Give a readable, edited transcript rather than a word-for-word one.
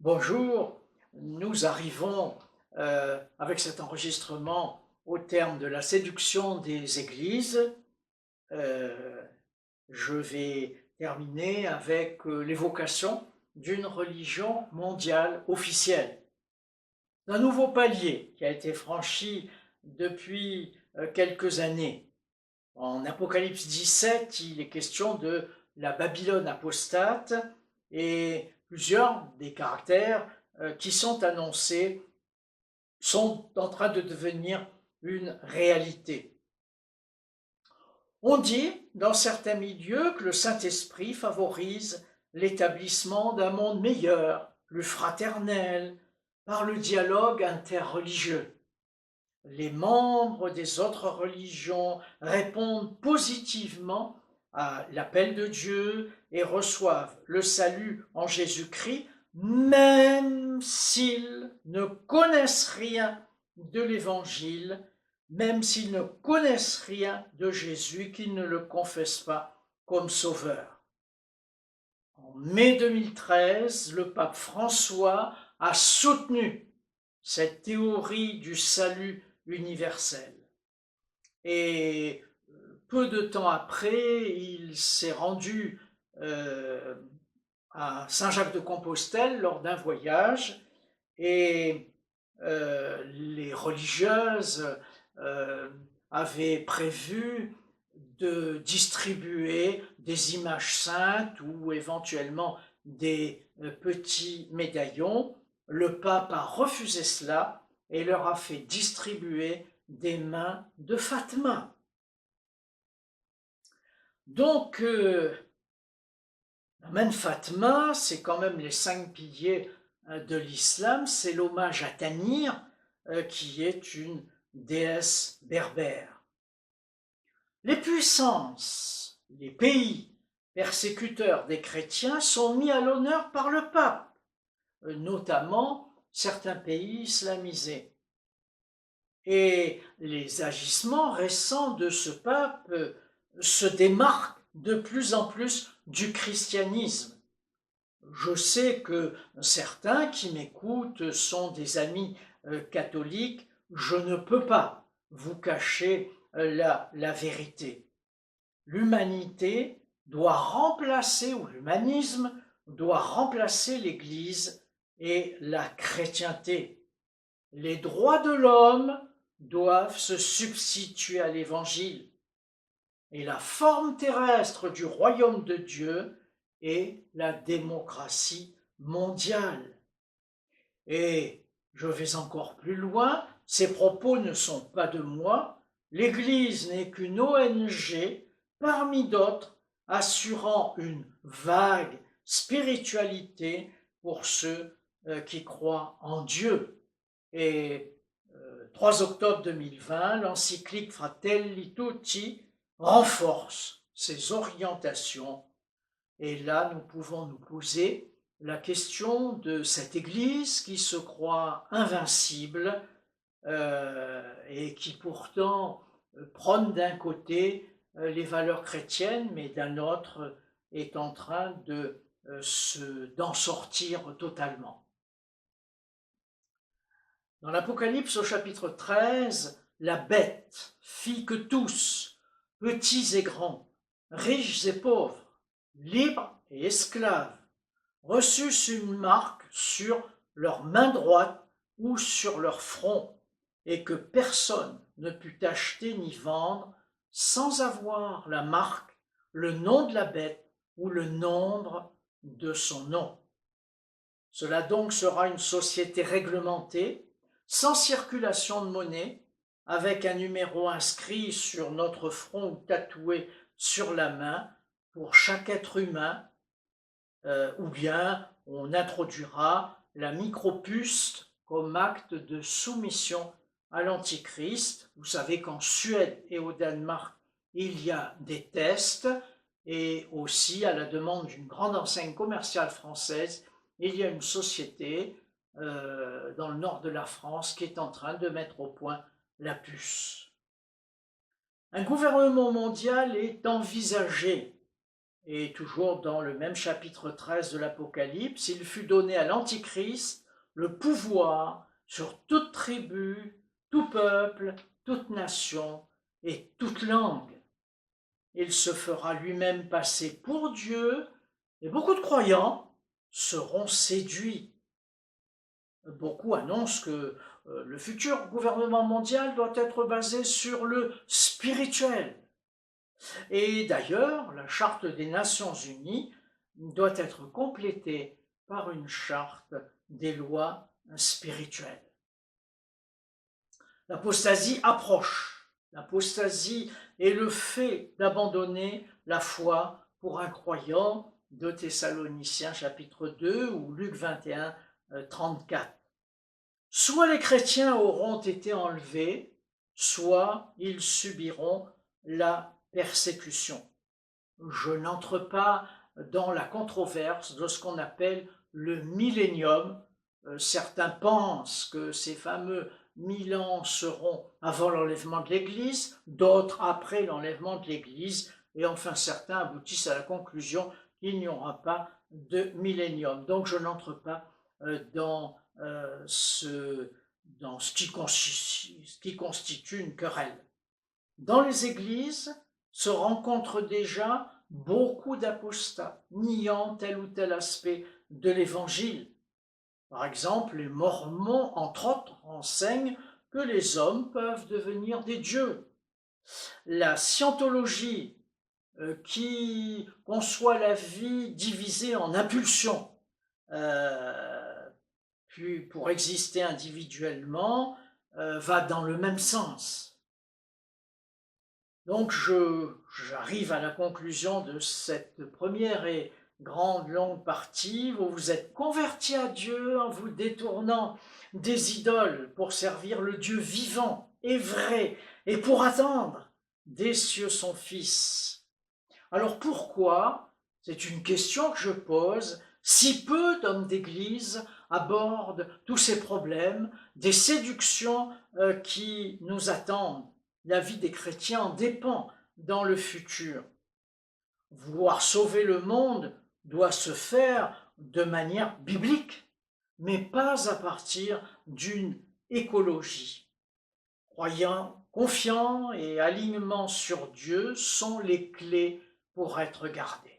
Bonjour, nous arrivons avec cet enregistrement au terme de la séduction des églises. Euh, je vais terminer avec l'évocation d'une religion mondiale officielle, d'un nouveau palier qui a été franchi depuis quelques années. En Apocalypse 17, il est question de la Babylone apostate et plusieurs des caractères qui sont annoncés sont en train de devenir une réalité. On dit dans certains milieux que le Saint-Esprit favorise l'établissement d'un monde meilleur, plus fraternel, par le dialogue interreligieux. Les membres des autres religions répondent positivement à l'appel de Dieu et reçoivent le salut en Jésus-Christ, même s'ils ne connaissent rien de l'Évangile, même s'ils ne connaissent rien de Jésus, qu'ils ne le confessent pas comme sauveur. En mai 2013, le pape François a soutenu cette théorie du salut universel. Et peu de temps après, il s'est rendu à Saint-Jacques-de-Compostelle lors d'un voyage et les religieuses avaient prévu de distribuer des images saintes ou éventuellement des petits médaillons. Le pape a refusé cela et leur a fait distribuer des mains de Fatma. Donc, la main de Fatma, c'est quand même les 5 piliers de l'islam, c'est l'hommage à Tanir, qui est une déesse berbère. Les puissances, les pays persécuteurs des chrétiens sont mis à l'honneur par le pape, notamment certains pays islamisés. Et les agissements récents de ce pape se démarquent de plus en plus du christianisme. Je sais que certains qui m'écoutent sont des amis catholiques. Je ne peux pas vous cacher la vérité. L'humanité doit remplacer, ou l'humanisme doit remplacer l'Église et la chrétienté. Les droits de l'homme doivent se substituer à l'Évangile. Et la forme terrestre du royaume de Dieu est la démocratie mondiale. Et je vais encore plus loin, ces propos ne sont pas de moi, l'Église n'est qu'une ONG parmi d'autres assurant une vague spiritualité pour ceux qui croient en Dieu. Et 3 octobre 2020, l'encyclique Fratelli Tutti renforce ces orientations. Et là, nous pouvons nous poser la question de cette Église qui se croit invincible et qui pourtant prône d'un côté les valeurs chrétiennes, mais d'un autre est en train d'en sortir totalement. Dans l'Apocalypse au chapitre 13, la bête fit que tous, petits et grands, riches et pauvres, libres et esclaves, reçussent une marque sur leur main droite ou sur leur front, et que personne ne put acheter ni vendre sans avoir la marque, le nom de la bête ou le nombre de son nom. Cela donc sera une société réglementée, sans circulation de monnaie, avec un numéro inscrit sur notre front ou tatoué sur la main pour chaque être humain, ou bien on introduira la micropuce comme acte de soumission à l'Antichrist. Vous savez qu'en Suède et au Danemark, il y a des tests, et aussi à la demande d'une grande enseigne commerciale française, il y a une société dans le nord de la France qui est en train de mettre au point la puce. Un gouvernement mondial est envisagé Et toujours dans le même chapitre 13 de l'Apocalypse, il fut donné à l'Antichrist le pouvoir sur toute tribu, tout peuple, toute nation et toute langue. Il se fera lui-même passer pour Dieu et beaucoup de croyants seront séduits. Beaucoup annoncent que le futur gouvernement mondial doit être basé sur le spirituel. Et d'ailleurs, la charte des Nations Unies doit être complétée par une charte des lois spirituelles. L'apostasie approche. L'apostasie est le fait d'abandonner la foi pour un croyant, de Thessaloniciens chapitre 2 ou Luc 21, 34. Soit les chrétiens auront été enlevés, soit ils subiront la persécution. Je n'entre pas dans la controverse de ce qu'on appelle le millénium. Certains pensent que ces fameux 1000 ans seront avant l'enlèvement de l'Église, d'autres après l'enlèvement de l'Église, et enfin certains aboutissent à la conclusion qu'il n'y aura pas de millénium. Donc je n'entre pas dans ce qui constitue une querelle. Dans les églises se rencontrent déjà beaucoup d'apostats, niant tel ou tel aspect de l'évangile. Par exemple, les Mormons, entre autres, enseignent que les hommes peuvent devenir des dieux. La scientologie, qui conçoit la vie divisée en impulsions, puis pour exister individuellement, va dans le même sens. Donc j'arrive à la conclusion de cette première et grande longue partie. Vous vous êtes convertis à Dieu en vous détournant des idoles pour servir le Dieu vivant et vrai et pour attendre des cieux son Fils. Alors pourquoi, c'est une question que je pose, si peu d'hommes d'Église abordent tous ces problèmes, des séductions qui nous attendent? La vie des chrétiens en dépend dans le futur. Vouloir sauver le monde doit se faire de manière biblique, mais pas à partir d'une écologie. Croyants, confiants et alignement sur Dieu sont les clés pour être gardés.